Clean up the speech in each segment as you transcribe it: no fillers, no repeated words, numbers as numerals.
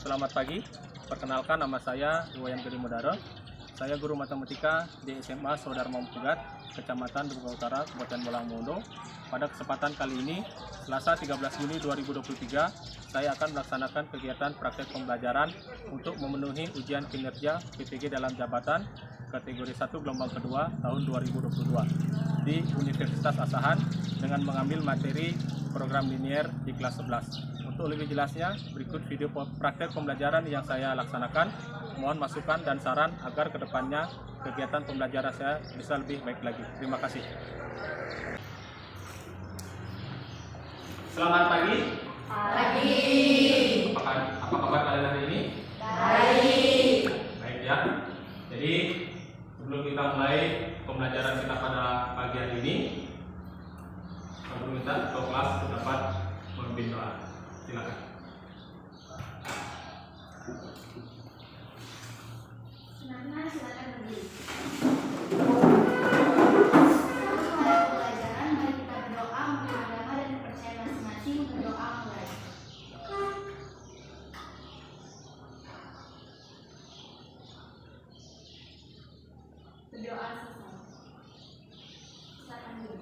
Selamat pagi, perkenalkan nama saya Iwayan Geri Modaro. Saya guru matematika di SMA Sodarmo Pugat, Kecamatan Duga Utara, Kabupaten Bolang Mongondo. Pada kesempatan kali ini, Selasa 13 Juni 2023, saya akan melaksanakan kegiatan praktek pembelajaran untuk memenuhi ujian kinerja PPG dalam jabatan kategori 1 gelombang kedua tahun 2022 di Universitas Asahan dengan mengambil materi program linier di kelas 11. Untuk lebih jelasnya, berikut video praktek pembelajaran yang saya laksanakan. Mohon masukan dan saran agar kedepannya kegiatan pembelajaran saya bisa lebih baik lagi. Terima kasih. Selamat pagi. Pagi. Apa kabar kalian hari ini? Baik. Baik ya. Jadi sebelum kita mulai pembelajaran kita pada pagi hari ini, saya minta ketua kelas untuk dapat memimpin doa. Silakan. Silakan berdiri. Berdoa selesai. Silakan dulu.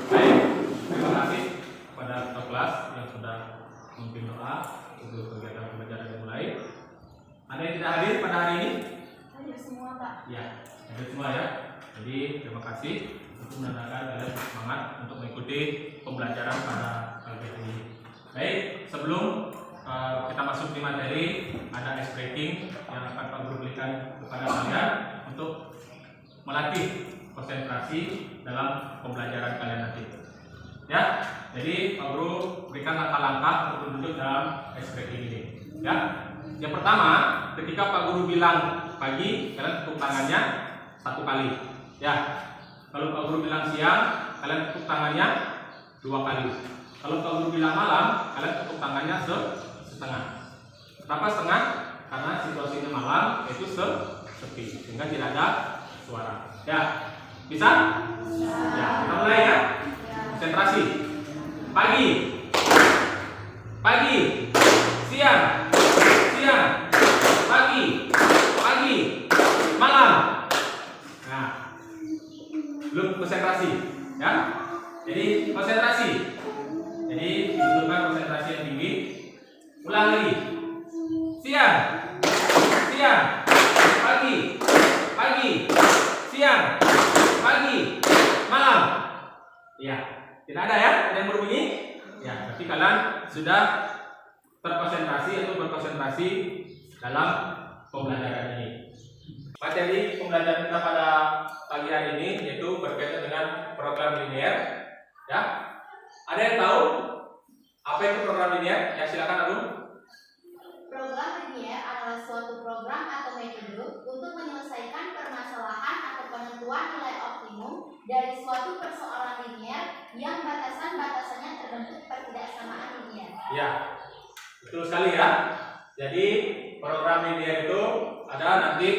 Baik, terima kasih kepada ketua kelas yang sudah memimpin doa untuk kegiatan pembelajaran dimulai. Ada yang tidak hadir pada hari ini? Hadir semua, Pak. Ya, hadir semua ya. Jadi terima kasih untuk menandakan kalian semangat untuk mengikuti pembelajaran pada pagi ini. Baik, sebelum kita masuk di materi, ada ice breaking yang akan Pak Guru berikan kepada kalian untuk melatih konsentrasi dalam pembelajaran kalian nanti. Ya, jadi Pak Guru berikan langkah-langkah untuk duduk dalam ice breaking ini. Ya, yang pertama, ketika Pak Guru bilang pagi, kalian tepuk tangannya satu kali. Ya, kalau Pak Guru bilang siang, kalian tepuk tangannya 2 kali. Kalau Pak Guru bilang malam, kalian tepuk tangannya setengah. Kenapa setengah? Karena situasinya malam, yaitu sepi, sehingga tidak ada suara. Ya, bisa? Ya, kita mulai ya. Konsentrasi. Pagi, pagi, siang, siang, pagi, pagi, malam. Nah, belum konsentrasi, ya. Jadi konsentrasi. Jadi dibutuhkan konsentrasi yang tinggi. Ulang lagi. Siang, siang, pagi, pagi, siang, pagi, malam. Ya, tidak ada ya yang berbunyi. Ya, tapi kalian sudah terkonsentrasi atau berkonsentrasi dalam pembelajaran ini. Materi pembelajaran kita pada pagi hari ini yaitu berkaitan dengan program linier. Ya, ada yang tahu apa itu program linier? Ya, silakan Arum. Program linier adalah suatu program atau metode untuk menyelesaikan permasalahan atau penentuan nilai optimum dari suatu persoalan linier yang batasan-batasannya terbentuk pertidaksamaan linier. Ya, betul sekali ya. Jadi program linier itu ada nanti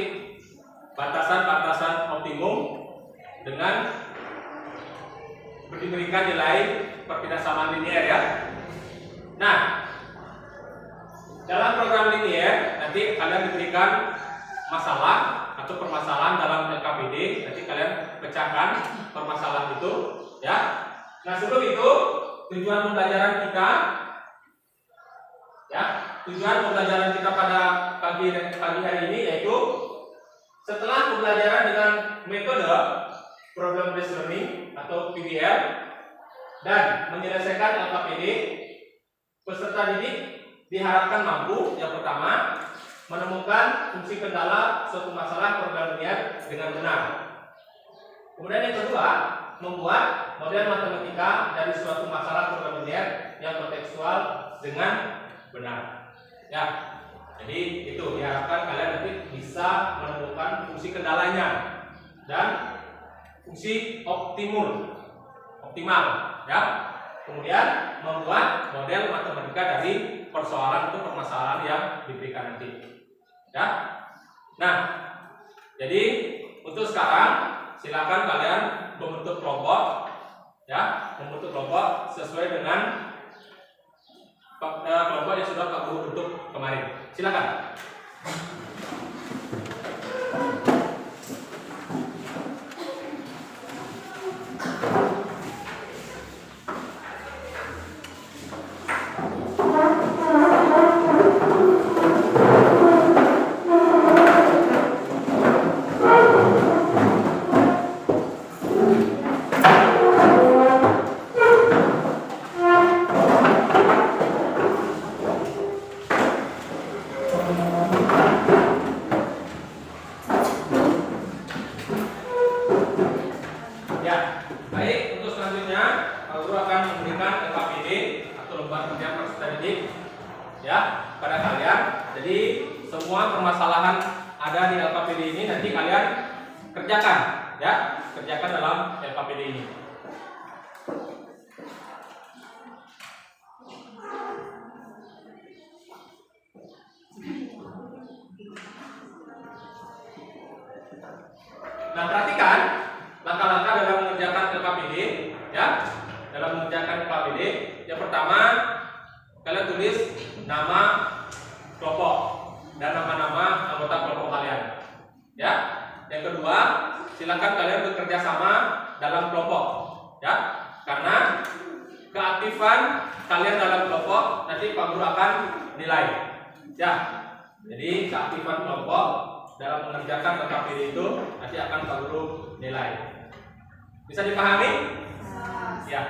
batasan-batasan optimum dengan diberikan nilai pertidaksamaan linier ya. Nah, dalam program linier nanti kalian diberikan masalah atau permasalahan dalam LKPD. Nanti kalian pecahkan permasalahan itu ya. Nah, sebelum itu tujuan pembelajaran kita ya, tujuan pembelajaran kita pada pagi hari ini yaitu setelah pembelajaran dengan metode problem based learning atau PBL dan menyelesaikan LKPD, peserta didik diharapkan mampu yang pertama menemukan fungsi kendala suatu masalah program linier dengan benar. Kemudian yang kedua, membuat model matematika dari suatu masalah program linier yang kontekstual dengan benar. Ya, jadi itu diharapkan kalian nanti bisa menemukan fungsi kendalanya dan fungsi optimal, ya. Kemudian membuat model matematika dari persoalan atau permasalahan yang diberikan nanti. Ya. Nah, jadi untuk sekarang silakan kalian membentuk kelompok, ya, membentuk kelompok sesuai dengan kelompok yang sudah Pak Guru bentuk kemarin. Silakan. Ya, baik. Untuk selanjutnya, Pak Guru akan memberikan LKPD atau lembar kerja peserta didik ya pada kalian. Jadi semua permasalahan ada di LKPD ini nanti kalian kerjakan ya, kerjakan dalam LKPD ini. Nah, perhatikan langkah-langkah dalam mengerjakan LKPD ya. Dalam mengerjakan LKPD, yang pertama kalian tulis nama kelompok dan nama-nama anggota kelompok kalian. Ya. Yang kedua, silakan kalian bekerja sama dalam kelompok ya. Karena keaktifan kalian dalam kelompok nanti Pak Guru akan nilai. Ya. Jadi keaktifan kelompok dalam mengerjakan LKPD itu nanti akan Pak Guru nilai. Bisa dipahami? Ya.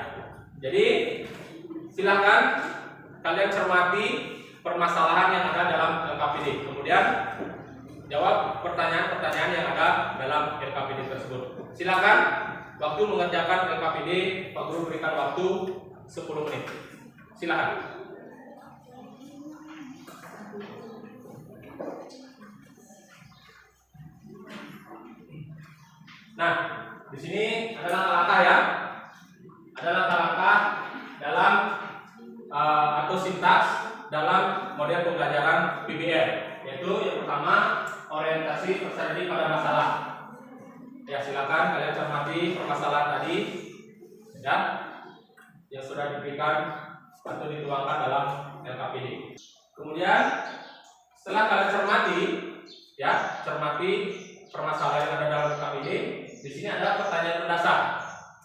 Jadi silakan kalian cermati permasalahan yang ada dalam LKPD. Kemudian jawab pertanyaan-pertanyaan yang ada dalam LKPD tersebut. Silakan waktu mengerjakan LKPD Pak Guru berikan waktu 10 menit. Silakan. Nah, di sini ada langkah-langkah ya. Ada langkah-langkah dalam atau sintaks dalam model pembelajaran PBL, yaitu yang pertama orientasi peserta didik pada masalah. Ya, silakan kalian cermati permasalahan tadi ya yang sudah diberikan atau dituangkan dalam LKPD. Kemudian setelah kalian cermati ya, cermati permasalahan yang ada dalam LKPD, di sini ada pertanyaan mendasar.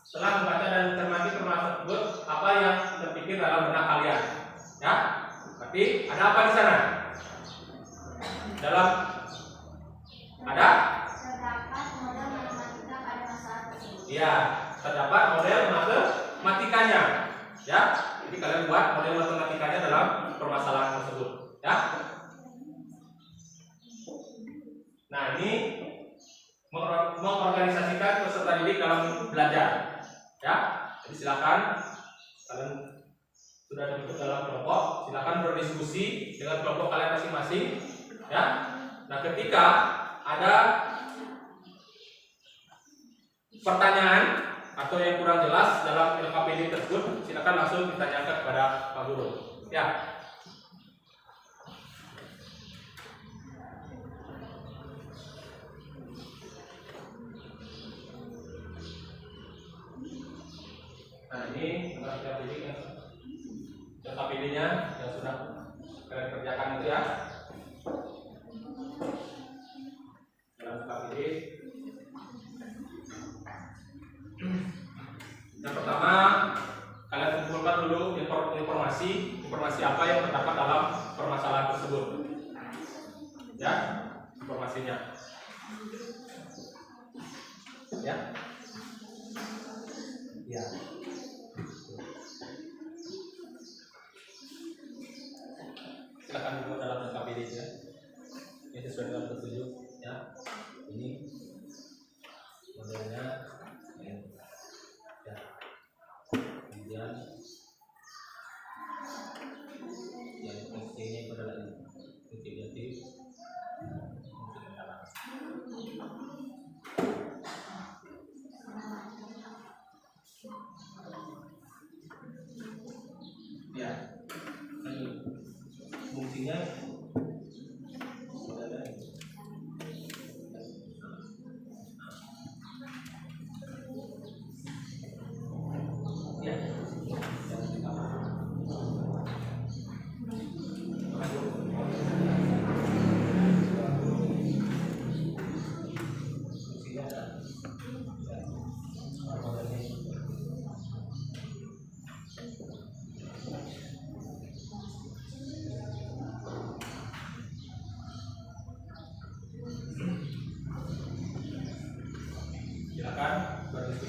Setelah membaca dan mencermati permasalahan tersebut, apa yang terpikir dalam benak kalian? Ya, berarti ada apa di sana? Dalam ada? Terdapat model matematika pada masalah tersebut. Iya, terdapat model matematikanya. Ya, jadi kalian buat model matematikanya dalam permasalahan tersebut. Ya. Nah, ini mengorganisasikan peserta didik dalam belajar. Ya, jadi silakan kalian sudah dibentuk dalam kelompok, silakan berdiskusi dengan kelompok kalian masing-masing. Ya, nah ketika ada pertanyaan atau yang kurang jelas dalam LKPD tersebut, silakan langsung ditanyakan kepada Pak Guru. Ya. Nah, ini LKPD-nya yang sudah kalian kerjakan itu ya. Dalam LKPD yang pertama kalian kumpulkan dulu informasi apa yang terdapat dalam permasalahan tersebut. Ya, informasinya. Ya. Ya. Silakan dibuat dalam LKPD ya. Ini sesuai dengan petunjuk ya. Ini modelnya ya. Kemudian yang ini adalah integratif. Ya. Fungsinya ya.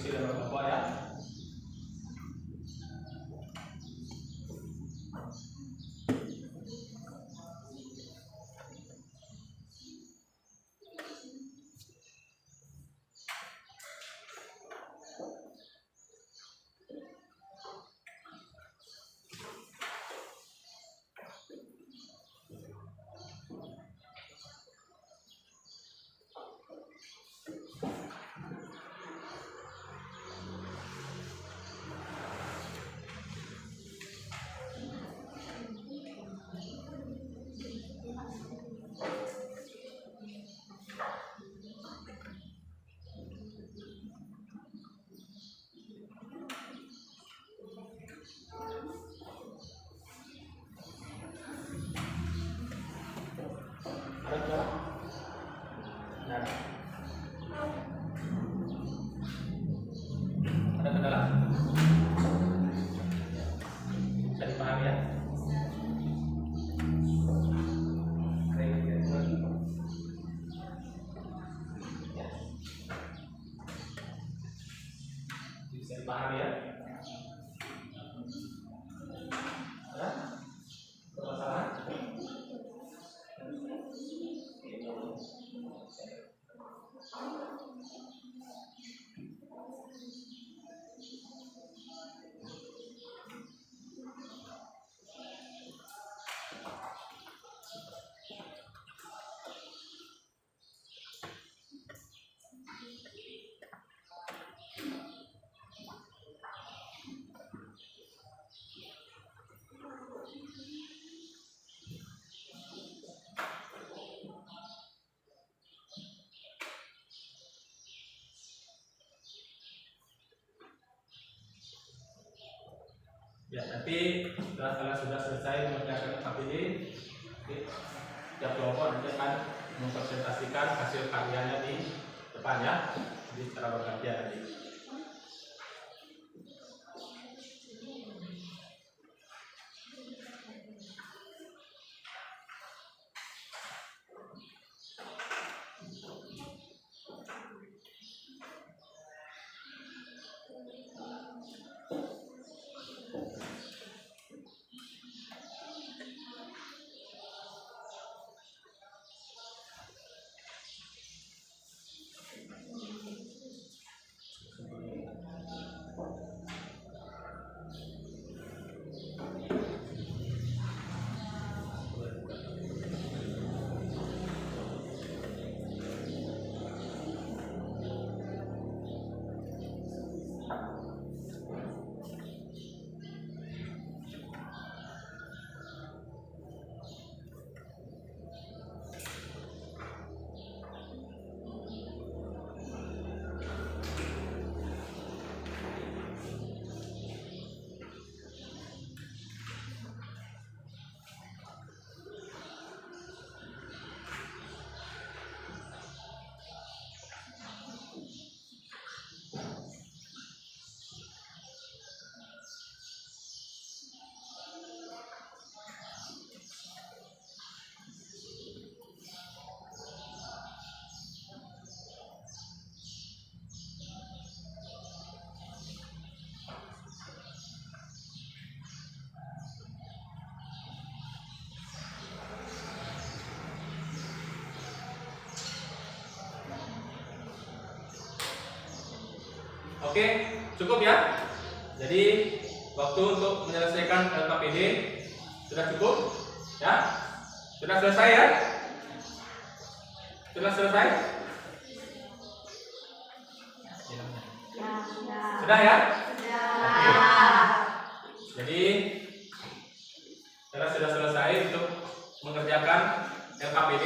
diskusi dengan Bapak ya. Ada kendala? Nah, ada kendala? Bisa dipahami ya? Bisa dipahami ya? Ada? Permasalahan? Ya, nanti setelah kalian sudah selesai mengerjakan KPD, tiap kelompok nanti akan mempresentasikan hasil karyanya di depan ya, jadi secara bergantian nanti. Oke, cukup ya. Jadi waktu untuk menyelesaikan LKPD sudah cukup ya. Sudah selesai ya? Sudah selesai? Sudah ya? Oke. Jadi kita sudah selesai untuk mengerjakan LKPD.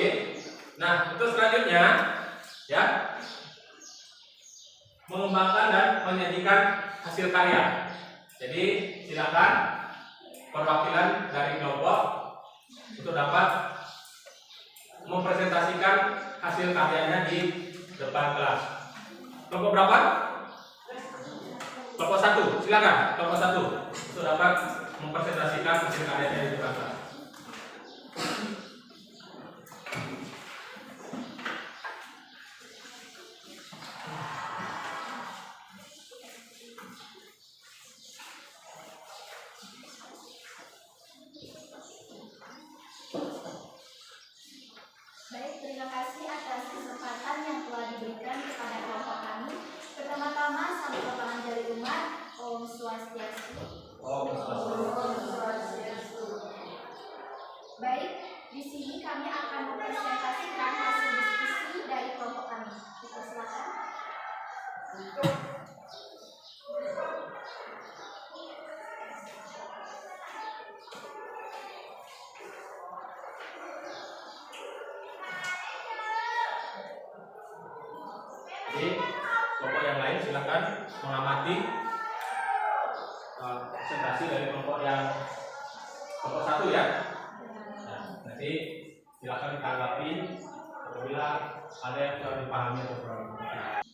Nah, untuk selanjutnya ya, mengembangkan dan menyajikan hasil karya. Jadi silakan perwakilan dari kelompok untuk dapat mempresentasikan hasil karyanya di depan kelas. Kelompok berapa? Kelompok 1, silakan. Kelompok 1 untuk dapat mempresentasikan hasil karyanya di depan kelas. Baik, di sini kami akan mempresentasikan hasil diskusi dari kelompok kami. Dipersilakan. Jadi kelompok yang lain silakan mengamati presentasi dari kelompok satu ya. Nah, nanti silakan ditanggapi apabila ada yang kurang dipahami atau kurang mengerti.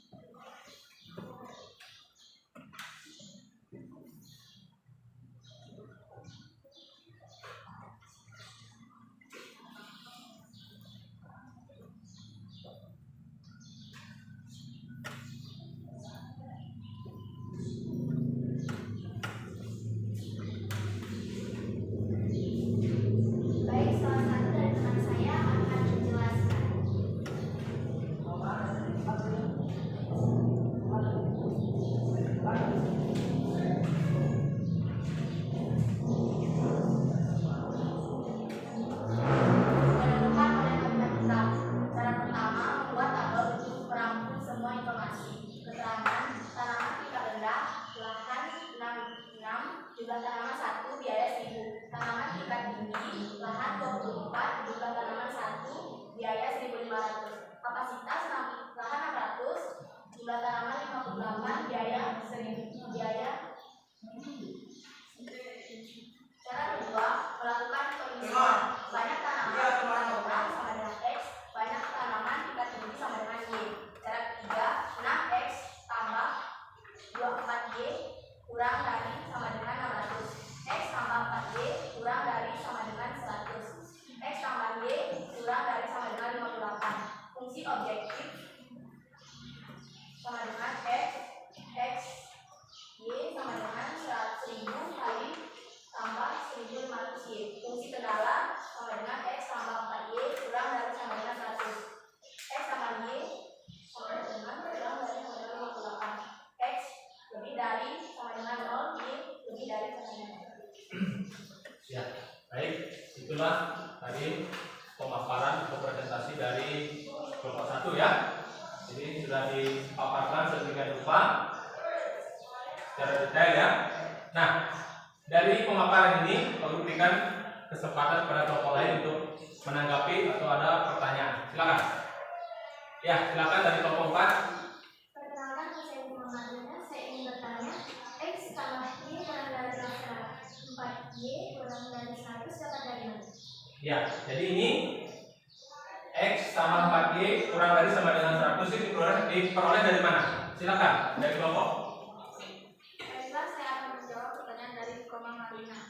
Baik, salah satu dari teman saya akan menjelaskan. Menemukan oleh matematika. Cara pertama, membuat tabel untuk merangkum semua informasi. Keterangan tanaman tingkat rendah, lahan 66, jumlah tanaman 1, biaya 1000. Tanaman tingkat tinggi, lahan 24, jumlah tanaman 1, biaya 1500. Kapasitas lahan 600, jumlah tanaman 58, biaya 1000. Cara kedua, melakukan pengisian. Banyak tanaman tingkat rendah sama dengan X, banyak tanaman tingkat tinggi sama dengan Y. Cara ketiga, 6X tambah 24Y kurang dari sama dengan 600. X tambah 4Y kurang dari sama dengan 100. X tambah Y kurang dari sama dengan 58. Fungsi objektif sama dengan X Y sama dengan 1000 kali tambah 1500Y. Fungsi kendala sama dengan X tambah 4Y kurang dari sama dengan 100. X tambah Y sama dengan kurang dari sama dengan 58. X lebih dari sama dengan 0, Y lebih dari sama dengan 0. Ya, baik. Itulah tadi pemaparan atau presentasi dari kelompok 1 ya. Jadi sudah dipaparkan sedemikian rupa secara detail ya. Nah, dari pemaparan ini perlu berikan kesempatan kepada kelompok lain untuk menanggapi atau ada pertanyaan. Silakan. Ya, silakan dari kelompok 4. Perkenalkan, saya Muhammad Lina. Saya ingin bertanya, X tambah Y kurang dari 4Y kurang dari 100 dapat dari mana? Ya, jadi ini X sama 4Y kurang dari sama dengan 100 itu diperoleh dari mana? Silakan, dari kelompok. Baiklah, saya akan menjawab pertanyaan dari Koma Marina.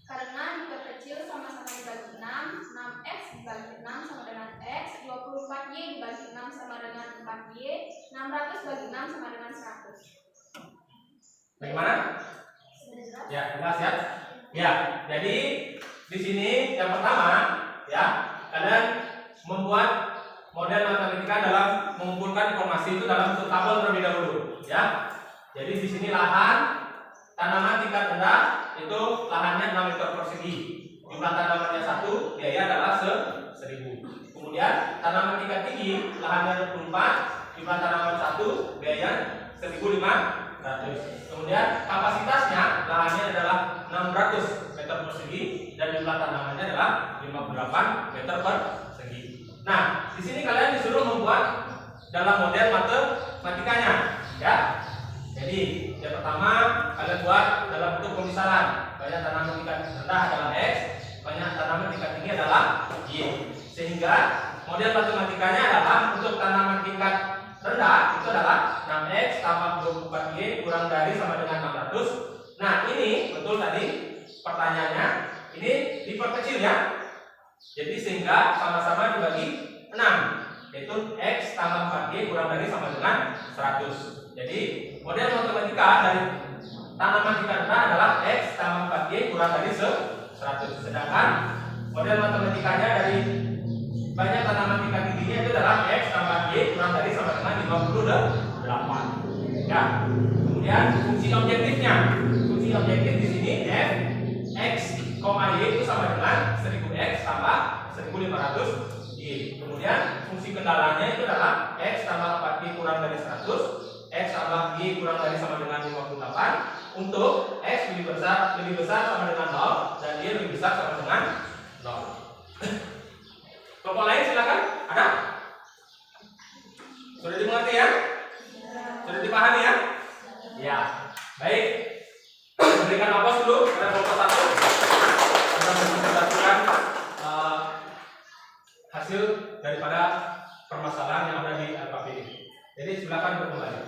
Karena diperkecil sama-sama dibagi 6, 6X dibagi 6 sama dengan X, 24Y dibagi 6 sama dengan 4Y, 600 bagi 6 sama dengan 100. Bagaimana? Sudah jelas? Ya, jelas ya. Ya, jadi di sini yang pertama ya, kalian membuat model matematika dalam mengumpulkan informasi itu dalam bentuk tabel terlebih dahulu ya. Jadi di sini lahan tanaman tingkat rendah itu lahannya 6 meter persegi. Jumlah tanamannya 1, biaya adalah 1000. Kemudian tanaman tingkat tinggi lahannya 24, jumlah tanaman 1, biaya 1500. Kemudian kapasitasnya lahannya adalah 600 meter persegi dan jumlah tanamannya adalah 58 meter persegi. Nah, di sini kalian disuruh membuat dalam model matematikanya ya. Jadi yang pertama kalian buat dalam bentuk pemisalan. Banyak tanaman tingkat rendah adalah X, banyak tanaman tingkat tinggi adalah Y. Sehingga model matematikanya adalah untuk tanaman tingkat rendah itu adalah 6X tambah 24Y kurang dari sama dengan 600. Nah, ini betul tadi pertanyaannya. Ini diperkecil ya. Jadi sehingga sama-sama dibagi 6, yaitu X tambah 4Y kurang dari sama dengan 100. Jadi model matematika dari tanaman tingkat rendah adalah X tambah 4Y kurang dari 100. Sedangkan model matematikanya dari banyak tanaman tingkat tingginya itu adalah X tambah Y kurang dari sama dengan 58. Ya. Kemudian fungsi objektifnya. Fungsi objektif di sini F X, Y itu sama dengan 1000X 1500Y. Kemudian fungsi kendalanya itu adalah X tambah 4Y kurang dari 100, X tambah Y kurang dari sama dengan 58 untuk X lebih besar sama dengan 0 dan Y lebih besar sama dengan 0. Kelompok lain silakan. Ada? Sudah dimengerti ya? Sudah dipahami ya? Ya. Baik. Berikan aplaus dulu pada kelompok 1 untuk mempresentasikan hasil daripada permasalahan yang ada di LKP ini. Jadi silakan untuk kembali.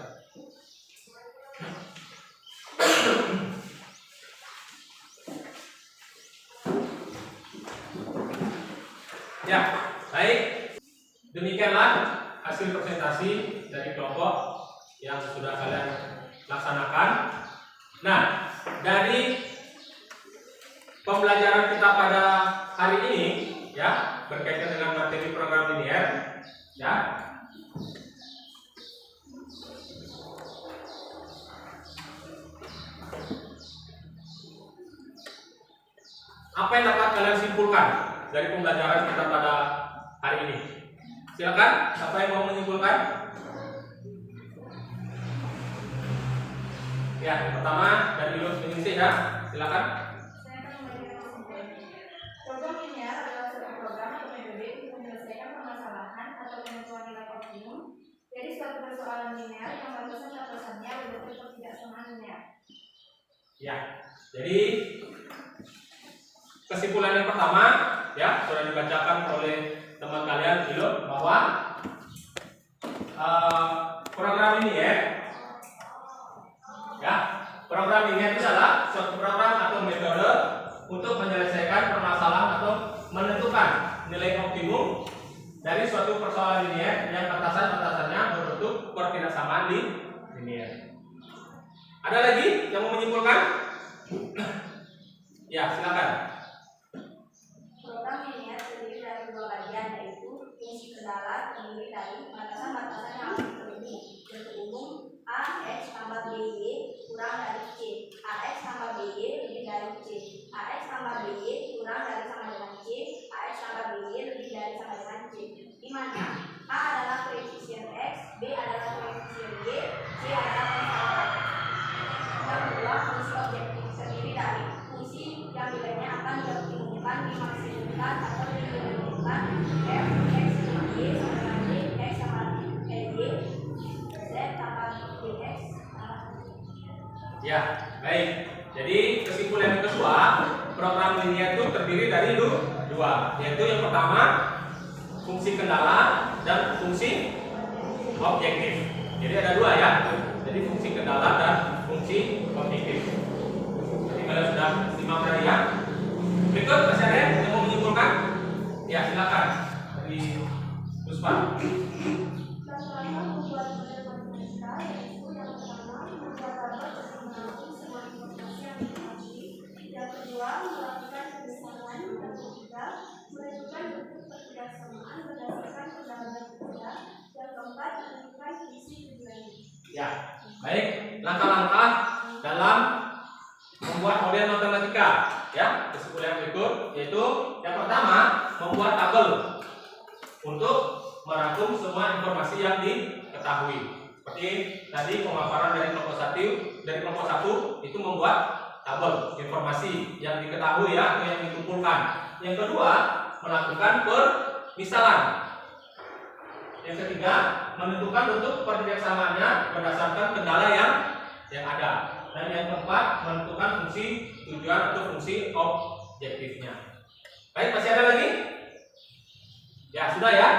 Ya, baik. Demikianlah hasil presentasi dari kelompok yang sudah kalian laksanakan. Nah, dari pembelajaran kita pada hari ini, ya, berkaitan dengan materi program linear, ya. Apa yang dapat kalian simpulkan dari pembelajaran kita pada hari ini? Silakan, siapa yang mau menyimpulkan? Ya, yang pertama dari Lulus Indonesia, ya. Silakan. Saya akan memberikan kesimpulan. Program linear adalah suatu program atau metode untuk menyelesaikan permasalahan atau penentuan nilai optimum dari suatu persoalan linear yang batasan-batasannya berbentuk ketidaksamaan linear. Ya, jadi kesimpulan yang pertama, ya, sudah dibacakan oleh teman kalian Ilo, bahwa program linear, ya, program linear itu adalah suatu program atau metode untuk menyelesaikan permasalahan atau menentukan nilai optimum dari suatu persoalan linear yang batasan-batasannya berbentuk ketidaksamaan linear. Ada lagi yang mau menyimpulkan? Ya, silakan. Program linear terdiri dari dua bagian, yaitu fungsi kendala terdiri dari batasan-batasan yang harus dipenuhi, bentuk umum AX tambah BY kurang dari C, AX tambah BY lebih dari C, AX tambah BY kurang dari sama dengan C, AX tambah BY lebih dari sama dengan C, di mana A adalah koefisien X, B adalah koefisien Y, C adalah konstanta. Yang kedua, fungsi objektif terdiri dari fungsi yang nilainya akan dioptimumkan, dimaksimumkan atau diminimumkan F, X sama Y sama dengan Y, X sama Y, Z tambah YX. Ya, baik. Jadi kesimpulan yang kedua, program linear itu terdiri dari dua, yaitu yang pertama fungsi kendala dan fungsi objektif. Jadi ada dua, ya. Jadi fungsi kendala dan fungsi objektif. Jadi kalian sudah simak tadi, ya. Berikut masih ada yang mau menyimpulkan? Ya, silakan dari Puspa. Langkah-langkah membuat model matematika, yaitu yang pertama membuat tabel berbentuk semua informasi yang dimaksud, yang kedua melakukan pemisahan, yang ketiga menentukan bentuk ketidaksamaan berdasarkan pendalaman ketiga, yang keempat menentukan fungsi tujuannya. Ya, baik. Langkah-langkah dalam membuat model matematika, ya. Kesimpulan berikut yaitu yang pertama membuat tabel untuk merangkum semua informasi yang diketahui. Seperti tadi pemaparan dari kelompok 1 itu membuat tabel informasi yang diketahui, ya, atau yang dikumpulkan. Yang kedua melakukan permisalan. Yang ketiga menentukan bentuk perbedaannya berdasarkan kendala yang ada. Dan yang keempat menentukan fungsi tujuan atau fungsi objektifnya. Baik, masih ada lagi? Ya, sudah, ya.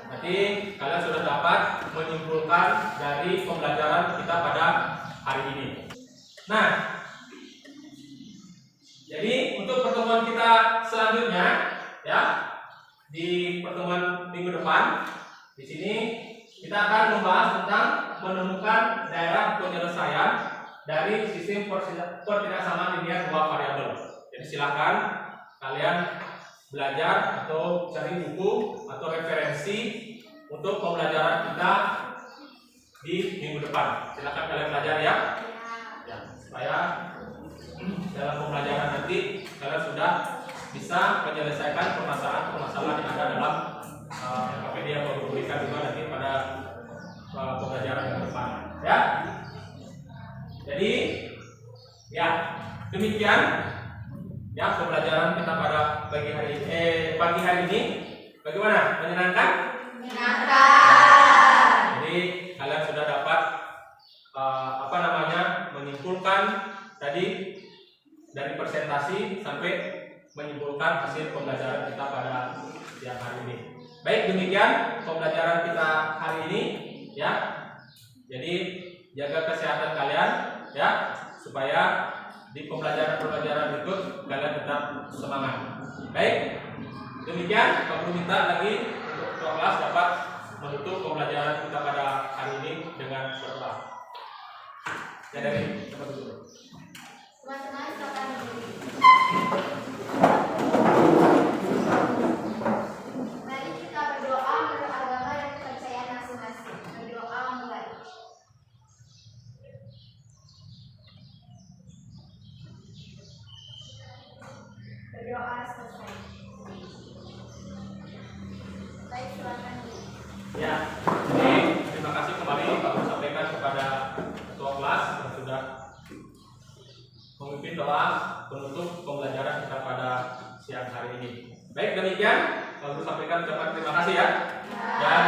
Nanti kalian sudah dapat menyimpulkan dari pembelajaran kita pada hari ini. Nah, jadi untuk pertemuan kita selanjutnya, ya, di pertemuan minggu depan, di sini kita akan membahas tentang menemukan daerah penyelesaian dari sistem pertidaksamaan linear dua variabel. Jadi silakan kalian belajar atau cari buku atau referensi untuk pembelajaran kita di minggu depan. Silakan kalian belajar, ya. Ya, supaya dalam pembelajaran nanti kalian sudah bisa menyelesaikan permasalahan-permasalahan yang ada dalam Wikipedia atau Rubrika juga nanti pada pembelajaran yang depan ya. Jadi ya demikian ya pembelajaran kita pada pagi hari ini. Bagaimana? Menyenangkan? Menyenangkan. Jadi kalian sudah dapat menyimpulkan tadi dari presentasi sampai menyimpulkan hasil pembelajaran kita pada siang hari ini. Baik, demikian pembelajaran kita hari ini ya. Jadi jaga kesehatan kalian ya supaya di pembelajaran berikut kalian tetap semangat. Baik, demikian Pak Guru minta lagi untuk ketua kelas dapat menutup pembelajaran kita pada hari ini dengan berdoa. Ya dari Pak Guru. Teman-teman silakan berdiri. Mari kita berdoa menurut agama dan kepercayaan masing-masing. Berdoa mulai. Berdoa selesai. Baik, silakan. Ya, jadi terima kasih kembali Pak Guru sampaikan kepada ketua kelas yang sudah memimpin doa penutup pembelajaran kita pada siang hari ini. Baik, demikian Pak Guru sampaikan ucapan terima kasih ya. Dan